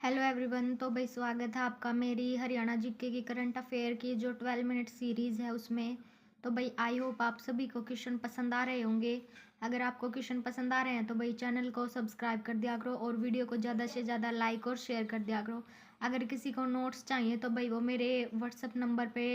Hello everyone. तो भाई स्वागत है आपका मेरी हरियाणा जीके की करंट अफेयर की जो 12 मिनट सीरीज़ है उसमें। तो भाई आई होप आप सभी को क्वेश्चन पसंद आ रहे होंगे। अगर आपको क्वेश्चन पसंद आ रहे हैं तो भाई चैनल को सब्सक्राइब कर दिया करो और वीडियो को ज़्यादा से ज़्यादा लाइक और शेयर कर दिया करो। अगर किसी को नोट्स चाहिए तो भाई वो मेरे व्हाट्सअप नंबर पे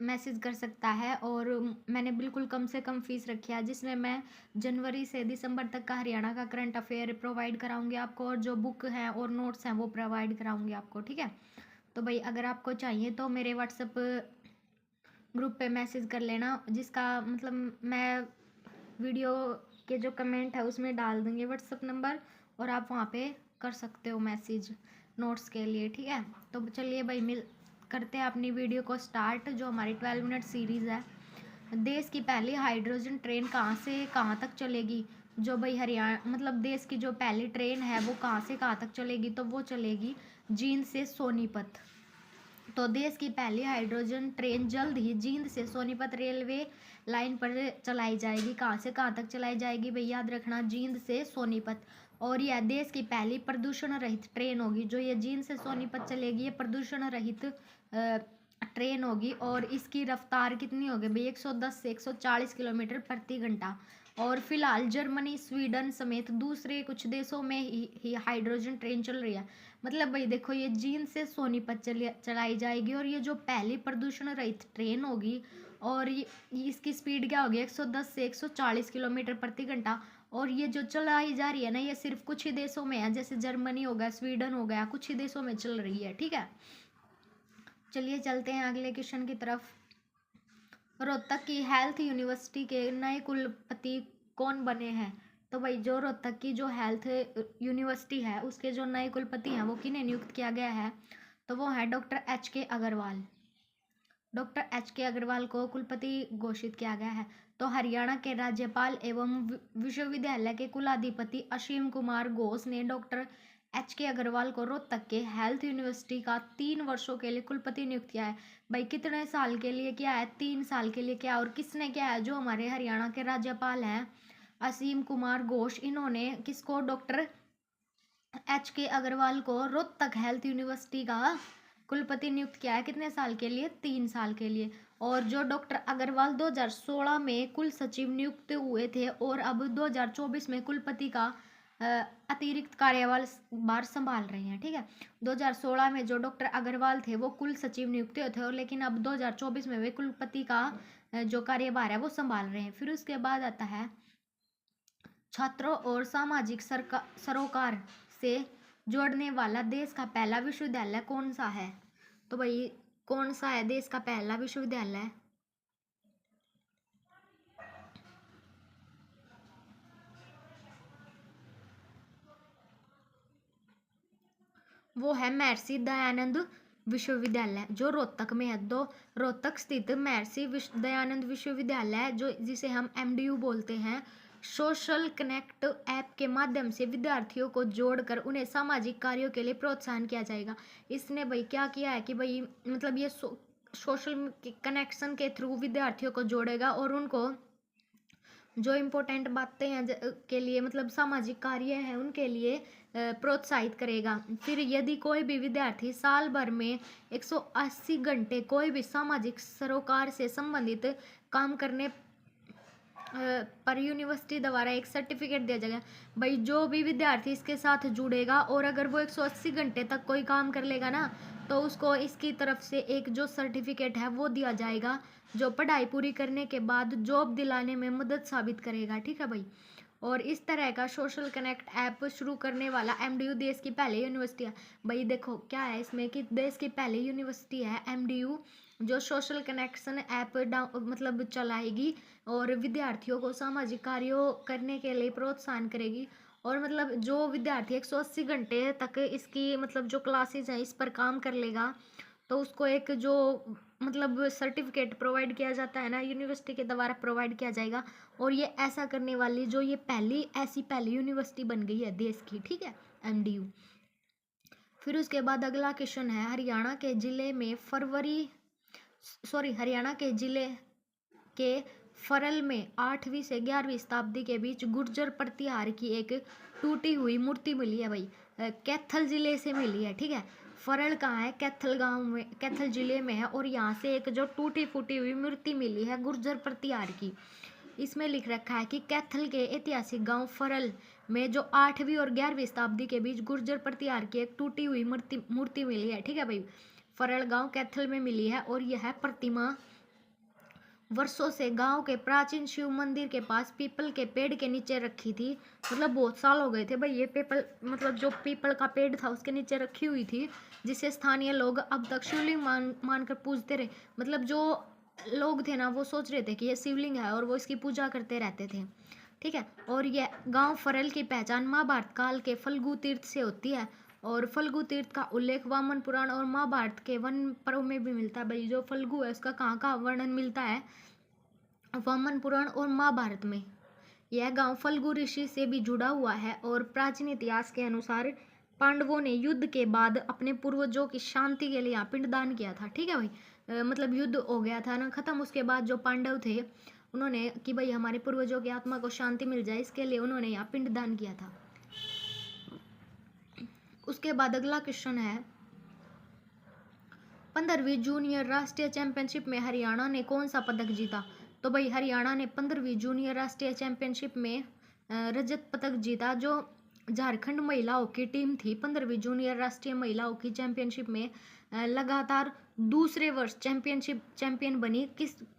मैसेज कर सकता है। और मैंने बिल्कुल कम से कम फीस रखी है जिसमें मैं जनवरी से दिसंबर तक का हरियाणा का करंट अफेयर प्रोवाइड कराऊंगी आपको, और जो बुक हैं और नोट्स हैं वो प्रोवाइड कराऊंगी आपको। ठीक है, तो भाई अगर आपको चाहिए तो मेरे व्हाट्सअप ग्रुप पे मैसेज कर लेना, जिसका मतलब मैं वीडियो के जो कमेंट है उसमें डाल दूंगी व्हाट्सअप नंबर, और आप वहाँ पे कर सकते हो मैसेज नोट्स के लिए। ठीक है, तो चलिए भाई मिल करते हैं अपनी वीडियो को स्टार्ट, जो हमारी 12 मिनट सीरीज़ है। देश की पहली हाइड्रोजन ट्रेन कहाँ से कहाँ तक चलेगी? जो भाई हरियाणा मतलब देश की जो पहली ट्रेन है वो कहाँ से कहाँ तक चलेगी? तो वो चलेगी जींद से सोनीपत। तो देश की पहली हाइड्रोजन ट्रेन जल्द ही जींद से सोनीपत रेलवे लाइन पर चलाई जाएगी। कहाँ से कहाँ तक चलाई जाएगी भाई? याद रखना, जींद से सोनीपत। और यह देश की पहली प्रदूषण रहित ट्रेन होगी। जो ये जींद से सोनीपत चलेगी ये प्रदूषण रहित ट्रेन होगी। और इसकी रफ्तार कितनी होगी भाई? 110 से 140 किलोमीटर प्रति घंटा। और फिलहाल जर्मनी, स्वीडन समेत दूसरे कुछ देशों में ही हाइड्रोजन ट्रेन चल रही है। मतलब भाई देखो, ये जींद से सोनीपत चलाई जाएगी और ये जो पहली प्रदूषण रहित ट्रेन होगी, और ये इसकी स्पीड क्या होगी? 110 से 140 किलोमीटर प्रति घंटा। और ये जो चलाई जा रही है ना, ये सिर्फ कुछ ही देशों में है, जैसे जर्मनी हो गया, स्वीडन हो गया, कुछ ही देशों में चल रही है। ठीक है, चलिए चलते हैं अगले क्वेश्चन की तरफ। रोहतक की हेल्थ यूनिवर्सिटी के नए कुलपति कौन बने हैं? तो भाई जो रोहतक की जो हेल्थ यूनिवर्सिटी है उसके जो नए कुलपति हैं वो किन्हें नियुक्त किया गया है? तो वो है डॉक्टर एच के अग्रवाल। डॉक्टर एच के अग्रवाल को कुलपति घोषित किया गया है। तो हरियाणा के राज्यपाल एवं विश्वविद्यालय के कुलाधिपति असीम कुमार घोष ने डॉक्टर एच के अग्रवाल को रोहतक के हेल्थ यूनिवर्सिटी का 3 वर्षों के लिए कुलपति नियुक्त किया है। भाई कितने साल के लिए किया है? 3 साल के लिए किया। और किसने किया है? जो हमारे हरियाणा के राज्यपाल हैं असीम कुमार घोष, इन्होंने किसको? डॉक्टर एच के अग्रवाल को रोहतक हेल्थ यूनिवर्सिटी का कुलपति नियुक्त किया है। कितने साल के लिए? 3 साल के लिए। और जो डॉक्टर अग्रवाल 2016 में कुल सचिव नियुक्त हुए थे और अब 2024 में कुलपति का अतिरिक्त कार्यभार संभाल रहे हैं। ठीक है, 2016 में जो डॉक्टर अग्रवाल थे वो कुल सचिव नियुक्त हुए थे, और लेकिन अब 2024 में वे कुलपति का जो कार्यभार है वो संभाल रहे हैं। फिर उसके बाद आता है छात्रों और सामाजिक सरोकार से जोड़ने वाला देश का पहला विश्वविद्यालय कौन सा है? तो भाई कौन सा है देश का पहला विश्वविद्यालय? वो है महर्षि दयानंद विश्वविद्यालय, जो रोहतक में है। दो रोहतक स्थित महर्षि दयानंद विश्वविद्यालय, जो जिसे हम एमडीयू बोलते हैं, सोशल कनेक्ट ऐप के माध्यम से विद्यार्थियों को जोड़कर उन्हें सामाजिक कार्यों के लिए प्रोत्साहन किया जाएगा। इसने भाई क्या किया है कि भाई मतलब ये सोशल कनेक्शन के थ्रू विद्यार्थियों को जोड़ेगा और उनको जो इम्पोर्टेंट बातें हैं के लिए मतलब सामाजिक कार्य हैं उनके लिए प्रोत्साहित करेगा। फिर यदि कोई भी विद्यार्थी साल भर में 180 घंटे कोई भी सामाजिक सरोकार से संबंधित काम करने पर यूनिवर्सिटी द्वारा एक सर्टिफिकेट दिया जाएगा। भाई जो भी विद्यार्थी इसके साथ जुड़ेगा और अगर वो 180 घंटे तक कोई काम कर लेगा ना, तो उसको इसकी तरफ से एक जो सर्टिफिकेट है वो दिया जाएगा, जो पढ़ाई पूरी करने के बाद जॉब दिलाने में मदद साबित करेगा। ठीक है भाई, और इस तरह का सोशल कनेक्ट ऐप शुरू करने वाला एमडीयू देश की पहली यूनिवर्सिटी है। भाई देखो क्या है इसमें कि देश की पहली यूनिवर्सिटी है एमडीयू, जो सोशल कनेक्शन ऐप मतलब चलाएगी और विद्यार्थियों को सामाजिक कार्यों करने के लिए प्रोत्साहन करेगी। और मतलब जो विद्यार्थी 180 घंटे तक इसकी मतलब जो क्लासेस हैं इस पर काम कर लेगा, तो उसको एक जो मतलब सर्टिफिकेट प्रोवाइड किया जाता है ना, यूनिवर्सिटी के द्वारा प्रोवाइड किया जाएगा। और ये ऐसा करने वाली जो ये पहली यूनिवर्सिटी बन गई है देश की। ठीक है, एमडीयू। फिर उसके बाद अगला क्वेश्चन है, हरियाणा के जिले के फरल में 8वीं से 11वीं शताब्दी के बीच गुर्जर प्रतिहार की एक टूटी हुई मूर्ति मिली है भाई, कैथल जिले से मिली है, ठीक है। फरल कहाँ है, कैथल गांव में, कैथल जिले में है। और यहाँ से एक जो टूटी फूटी हुई मूर्ति मिली है गुर्जर प्रतिहार की। इसमें लिख रखा है कि कैथल के ऐतिहासिक गांव फरल में जो 8वीं और 11वीं शताब्दी के बीच गुर्जर प्रतिहार की एक टूटी हुई मूर्ति मिली है, ठीक है भाई। फरल गांव कैथल में मिली है और यह प्रतिमा वर्षों से गांव के प्राचीन शिव मंदिर के पास पीपल के पेड़ के नीचे रखी थी। मतलब बहुत साल हो गए थे भाई ये पीपल, मतलब जो पीपल का पेड़ था उसके नीचे रखी हुई थी, जिसे स्थानीय लोग अब तक शिवलिंग मानकर पूजते रहे। मतलब जो लोग थे ना वो सोच रहे थे कि ये शिवलिंग है और वो इसकी पूजा करते रहते थे, ठीक है। और यह गांव फरल की पहचान महाभारत काल के फल्गु तीर्थ से होती है। और फल्गु तीर्थ का उल्लेख वामन पुराण और महाभारत के वन पर्व में भी मिलता है भाई। जो फल्गु है उसका कहाँ वर्णन मिलता है, वामन पुराण और महाभारत में। यह गांव फल्गु ऋषि से भी जुड़ा हुआ है और प्राचीन इतिहास के अनुसार पांडवों ने युद्ध के बाद अपने पूर्वजों की शांति के लिए यहाँ पिंडदान किया था, ठीक है भाई। मतलब युद्ध हो गया था ना खत्म, उसके बाद जो पांडव थे उन्होंने कि भाई हमारे पूर्वजों की आत्मा को शांति मिल जाए, इसके लिए उन्होंने यहाँ पिंडदान किया था। उसके बाद अगला क्वेश्चन है, 15वीं जूनियर राष्ट्रीय चैंपियनशिप में हरियाणा ने कौन सा पदक जीता। तो भाई हरियाणा ने 15वीं जूनियर राष्ट्रीय चैंपियनशिप में रजत पदक जीता। जो झारखंड महिला हॉकी टीम थी 15वीं जूनियर राष्ट्रीय महिला हॉकी चैंपियनशिप में लगातार दूसरे वर्ष चैंपियन बनी।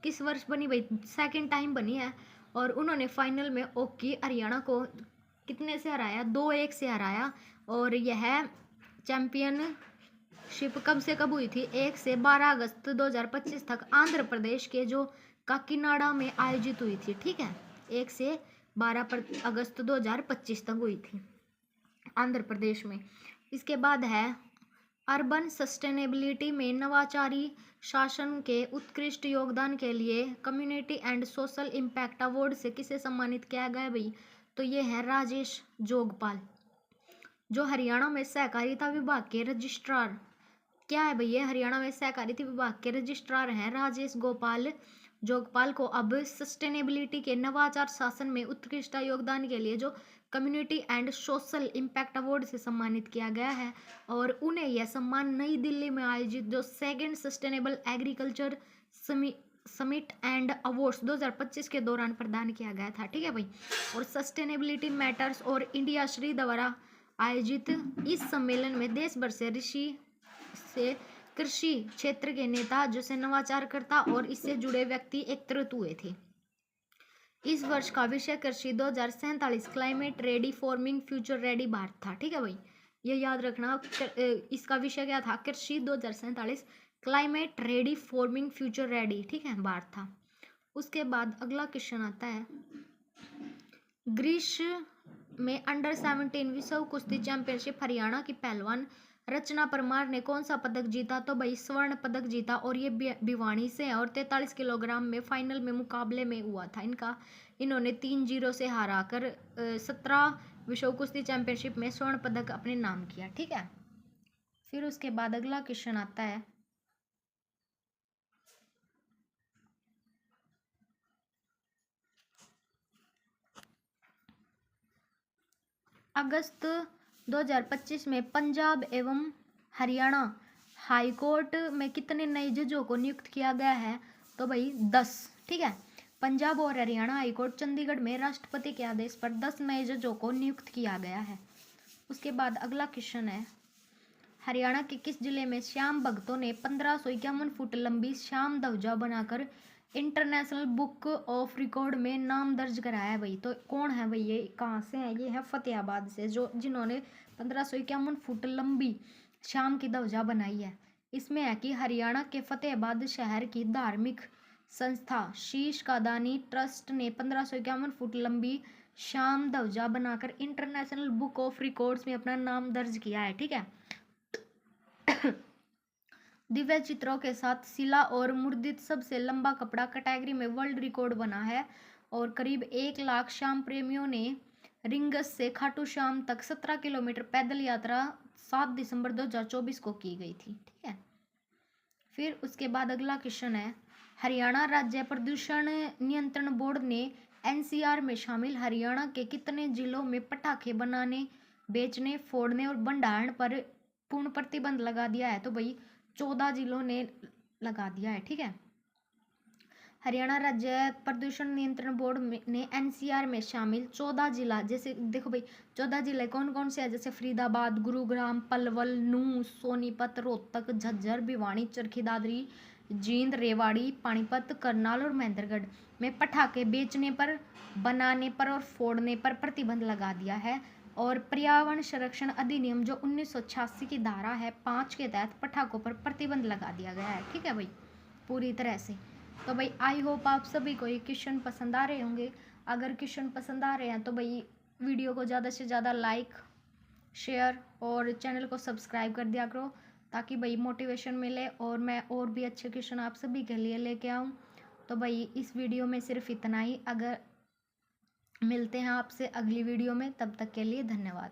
किस वर्ष बनी भाई, सेकंड टाइम बनी है। और उन्होंने फाइनल में हॉकी हरियाणा को कितने से हराया, 2-1 से हराया। और यह चैंपियनशिप कब से कब हुई थी, 1 से 12 अगस्त 2025 तक आंध्र प्रदेश के जो काकीनाडा में आयोजित हुई थी, ठीक है। 1 से 12 अगस्त 2025 तक हुई थी आंध्र प्रदेश में। इसके बाद है अर्बन सस्टेनेबिलिटी में नवाचारी शासन के उत्कृष्ट योगदान के लिए community and social impact award से किसे सम्मानित किया गया भाई। तो ये है राजेश जोगपाल, जो हरियाणा में सहकारिता विभाग के रजिस्ट्रार। क्या है भैया, हरियाणा में सहकारिता विभाग के रजिस्ट्रार हैं राजेश गोपाल जोगपाल को अब सस्टेनेबिलिटी के नवाचार शासन में उत्कृष्ट योगदान के लिए जो community and social impact award से सम्मानित किया गया है। और उन्हें यह सम्मान नई दिल्ली में आयोजित जो second sustainable agriculture summit and awards 2025 के दौरान प्रदान किया गया था, ठीक है भाई। और सस्टेनेबिलिटी मैटर्स और इंडिया श्री द्वारा आयोजित इस सम्मेलन में देश भर से कृषि क्षेत्र के नेता जैसे नवाचारकर्ता और इससे जुड़े व्यक्ति एकत्रित हुए थे। इस वर्ष का विषय कृषि 2047 climate ready forming future ready Bharat था, ठीक है भाई। ये याद रखना, इसका विषय क्या था, कृषि 2047 climate ready forming future ready, ठीक है, भारत था। उसके बाद अगला क्वेश्चन आता है, ग्रीष्म में अंडर 17 विश्व कुश्ती चैंपियनशिप हरियाणा की पहलवान रचना परमार ने कौन सा पदक जीता। तो भाई स्वर्ण पदक जीता और ये भिवानी से है और 43 किलोग्राम में फाइनल में मुकाबले में हुआ था इनका। इन्होंने 3-0 से हराकर 17 विश्व कुश्ती चैंपियनशिप में स्वर्ण पदक अपने नाम किया, ठीक है। फिर उसके बाद अगला क्वेश्चन आता है, अगस्त 2025 में पंजाब एवं हरियाणा हाईकोर्ट में कितने नए जजों को नियुक्त किया गया है। तो भाई 10, ठीक है। पंजाब और हरियाणा हाईकोर्ट चंडीगढ़ में राष्ट्रपति के आदेश पर 10 नए जजों को नियुक्त किया गया है। उसके बाद अगला क्वेश्चन है, हरियाणा के किस जिले में श्याम भगतों ने 1551 फुट लंबी श्याम ध्वजा बनाकर इंटरनेशनल बुक ऑफ रिकॉर्ड में नाम दर्ज कराया है भाई। तो कौन है भाई, ये कहाँ से है, ये है फतेहाबाद से, जो जिन्होंने 1551 फुट लंबी श्याम की ध्वजा बनाई है। इसमें है कि हरियाणा के फतेहाबाद शहर की धार्मिक संस्था शीश कादानी ट्रस्ट ने 1551 फुट लंबी श्याम ध्वजा बनाकर इंटरनेशनल बुक ऑफ रिकॉर्ड्स में अपना नाम दर्ज किया है, ठीक है। दिव्य चित्रों के साथ शिला और मुद्रित सबसे लंबा कपड़ा कैटेगरी में वर्ल्ड रिकॉर्ड बना है। और करीब 1 लाख श्याम प्रेमियों ने रिंगस से खाटू श्याम तक 17 किलोमीटर पैदल यात्रा 7 दिसंबर 2024 को की गई थी, ठीक है। फिर उसके बाद अगला क्वेश्चन है, हरियाणा राज्य प्रदूषण नियंत्रण बोर्ड ने एनसीआर में शामिल हरियाणा के कितने जिलों में पटाखे बनाने, बेचने, फोड़ने और भंडारण पर पूर्ण प्रतिबंध लगा दिया है? तो भाई 14 जिलों ने लगा दिया है। ठीक है। हरियाणा राज्य प्रदूषण नियंत्रण बोर्ड ने एनसीआर में शामिल 14 जिला, जैसे देखो भाई 14 जिले कौन कौन से हैं, जैसे फरीदाबाद, गुरुग्राम, पलवल, नूंह, सोनीपत, रोहतक, झज्जर, भिवानी, चरखी दादरी, जींद, रेवाड़ी, पानीपत, करनाल और महेंद्रगढ़ में पटाखे बेचने पर, बनाने पर और फोड़ने पर प्रतिबंध लगा दिया है। और पर्यावरण संरक्षण अधिनियम जो 1986 की धारा है 5 के तहत पटाखों पर प्रतिबंध लगा दिया गया है। ठीक है भाई, पूरी तरह से। तो भाई आई होप आप सभी को ये क्वेश्चन पसंद आ रहे होंगे। अगर क्वेश्चन पसंद आ रहे हैं तो भाई वीडियो को ज़्यादा से ज़्यादा लाइक, शेयर और चैनल को सब्सक्राइब कर दिया करो, ताकि भाई मोटिवेशन मिले और मैं और भी अच्छे क्वेश्चन आप सभी के लिए लेके आऊँ। तो भाई इस वीडियो में सिर्फ इतना ही। अगर मिलते हैं आपसे अगली वीडियो में, तब तक के लिए धन्यवाद।